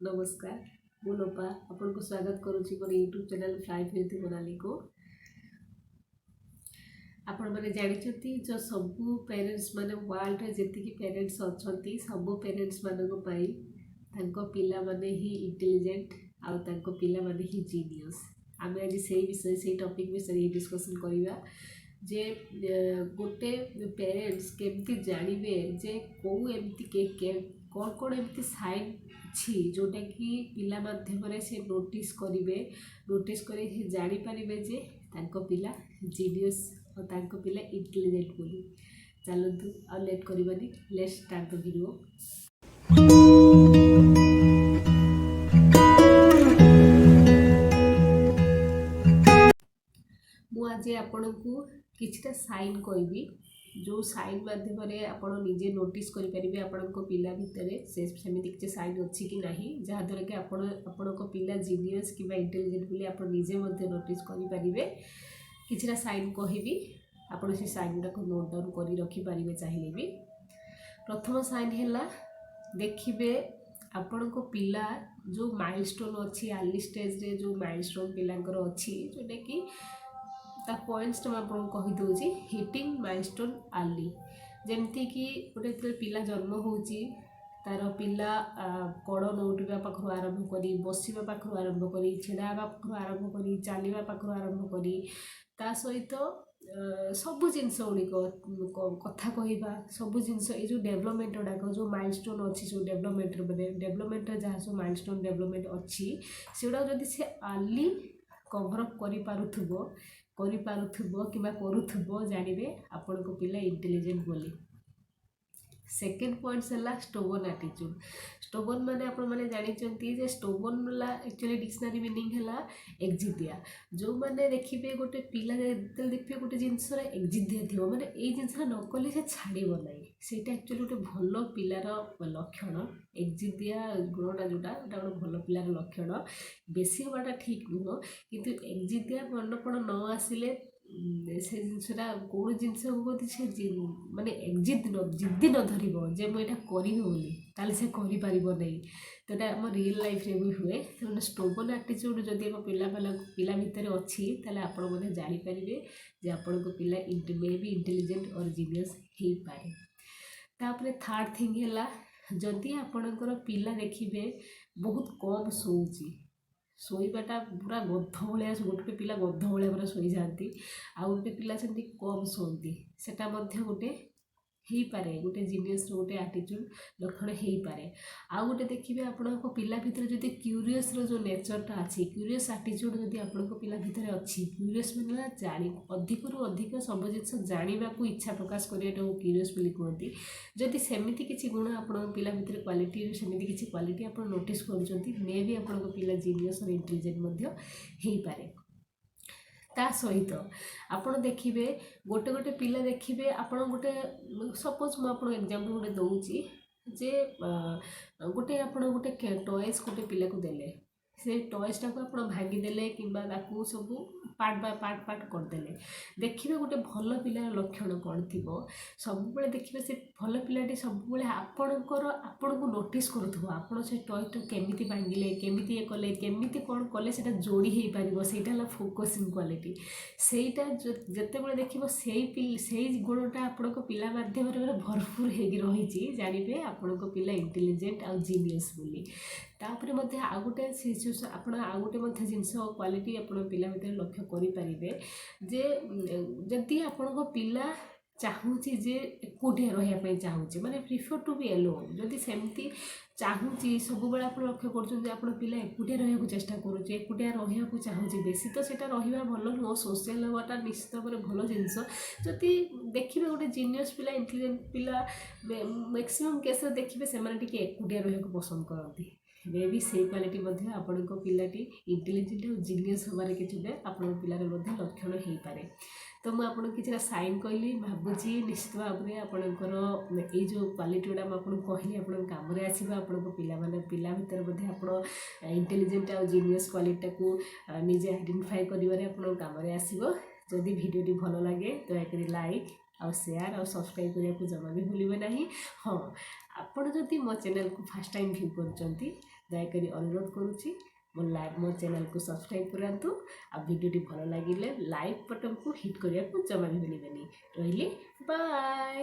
नमस्कार मु लोपा आपन को स्वागत करुच्ची मोर YouTube channel flight with Monali को। आपण मैंने जानते जो सबू पेरेंट्स माने वर्ल्ड रे जेतिकी पेरेंट्स अछंती सबू पेरेंट्स मानको पाई तांको पिला माने ही इंटेलिजेंट आउ तांको पिला माने ही जीनियस। आम आज से विषय से टॉपिक विषय डिस्कशन करिवा जे गोटे पेरेंट्स केमती जानवे जे कौ एमती के कौन कौन एमती साइन छी जोटा कि पिला माध्यम से नोटिस करेंगे नोटिस कर जापर जे तांको पिला जीनियस और तांको पिला इंटेलिजेंट बोली। चलतु आ लेट करबानी लेट्स स्टार्ट द वीडियो। मु आज आपण को किछटा साइन कहबी जो साइन माध्यम आपण निजे नोटिस करेंगे आपण पिला भितर से सेमती किसी साइन अच्छी कि ना जहाँद्वारा कि आपण पिला जीनियस कि इंटेलिजेंट बोली आप निजे नोटिस करेंगे। किछटा साइन कहबी आपण से साइन गुड़ाक नोट डाउन कर रखिपारे चाहिए भी। प्रथम साइन है देखिए आपण को पिला जो माइलस्टोन अच्छी अर्ली स्टेज रे जो माइलस्टोन पिलांकर अच्छी जोटा कि ता पॉइंट्स मैं आपको कहीदे हिटिंग माइलस्टोन अर्ली जमती कि गोटे पिला जन्म होची तार पिला कड़ नौटिबा पाखु आरंभ करी बसिबा पाखु आरंभ करी छिड़ाबा पाखु आरंभ करी चलवा पाखु आरंभ करी ता सहित सबू जिनस गुड़िक कथा कहवा सबू जिनस ये जो डेवलपमेंट गुड़ाक जो माइलस्टोन अच्छी सब डेवलपमेंट जहाँ सब माइलस्टोन डेवलपमेंट अच्छी से गुड़ा जदि से अर्ली कभरअप करुथुबो जानवे आपण को पिला इंटेलिजेंट बोली। सेकेंड पॉइंट्स है स्टोबन एटीट्यूड। स्टोबन माने आपण माने जानी जे स्टोबन वाला एक्चुअली डिक्शनरी मीनिंग है एक्जिदिया। जो माने देखिए गोटे पिला देखिए गोटे जिनस एक्जिदिया थी माने ये जिनस न कले से छाड़ब ना सेटा एक्चुअली गोटे भल पिलार लक्षण। एक्जिदिया गुणटा जोटा गोटे भल पिलार लक्षण बेसी हवाटा ठीक नुह किंतु एक्जिदिया मनपण न आसिले से जिनसा कौन जिनस से माने जिद्दी न धरब जे मुझे करी बोली से कर तो आम रियल लाइफ रे भी हुए। तो स्टोबन एटीट्यूड जदि आम पिला भितर अच्छी आप जापर जे आपण को पिला मे बी इंटेलिजेंट और जीनियस हो पाए। तापर थर्ड थिंग है जदि आपणकर पिला देखिए बहुत कम शोची शोबाटा पूरा गध भाया गोटे पिला गध भाया पूरा शोई जाती आउ गोटे पिला से कम शोती सेटा गोटे हो पारे गोटे जीनियस गोटे एटीट्यूड लक्षण हो पारे। आउ गोटे देखिए आपण पिला भितर जदि क्यूरीयस जो नेचरटा अच्छी क्यूरीयस एटीट्यूड जदि आपण पिला भितर अच्छी क्यूरीयस माने जानी अधिक रु अधिक सब जिनस जाना इच्छा प्रकाश करवाटा क्यूरीयस बोली कहती। जदि सेमती किसी गुण आपण पिला भितर क्वालिटी सेमती किसी क्वालिटी आप नोटिस करुँच मे भी आपण पिला जीनियस और इंटेलिजेंट हो पारे। ता सहित आपण देखिए गोटे गोटे पिला देखिए आपण गोटे सपोज मुझे एग्जांपल गोटे दूसरी जे गोटे आपण गोटे टॉयज गोटे पिला को देले से टॉयसटा को आप भांगीदेले कि सब पार्ट बाय पार्ट करदे देखिए गोटे भल पिलार लक्षण कौन थी सब देखिए से भल पिलाटी सब आपणकर आपण को नोटिस करूँ आपड़ से टॉयटा केमी भांगिले केमी ये कले केमी कौन कले से जोड़ी हो पार से फोकसिंग क्वालिटी सेटा जिते देखिए से गुणटा आपण पिला माध्यम भरपूर हो रही जानवे आपण पिला इंटेलिजेंट आउ जीनियस बोली। तापर मध्य आ गोटे सिचुएसन आपण आ गोटे जिनस क्वालिटी आपण पिला भितर लक्ष्य करें जे जदि आपण पिला चाहूँगी जे एकुटिया रही चाहूँगी माने प्रिफर टू बी एलोन जदि सेमती चाहूँगी सब बेले आप लक्ष्य कर पिला एकुटिया रहा चेष्टा करुचे एकुटिया रहा चाहूँगी बेसी तो सेटा रहा भल नुह सोशल हवाटा निश्चित भाव भल जिनस जदि देखिए गोटे जीनियस पिला इंटेलिजेंट पिला मैक्सिमम केस देखिए से एकुटिया रहा पसंद करती मे भी से क्वालिटी आपण पिलाटी इंटेलिजेंट और जीनियस हमारे कि आपण पिलार लक्षण हो पारे। तो मुझे किसी साइन कहली भावुची निश्चित भाव में आपणकर ये जो क्वालिटी गुड़ा मुझे कहली आप कम आसो आपण पिला भितर आप इंटेलिजेंट और जीनियस क्वालिटी को निजे आइडेंटिफाई कर कम आसो। जदि वीडियो भल लगे दयाकोरी लाइक और शेयर और सब्सक्राइब करने को जमा भी भूलिए ना। हाँ आपण जदि मो चैनल को फर्स्ट टाइम व्यू कर ଦୟାକରି ଅନୁରୋଧ କରୁଛି ମୋ ଚ୍ୟାନେଲକୁ ସବସ୍କ୍ରାଇବ୍ କରାନ୍ତୁ। ଆଉ ଭିଡ଼ିଓଟି ଭଲ ଲାଗିଲେ ଲାଇକ୍ ବଟନ୍କୁ ହିଟ୍ କରିବାକୁ ଜମା ବି ଭୁଲିବେନି। ରହିଲି, ବାଏ।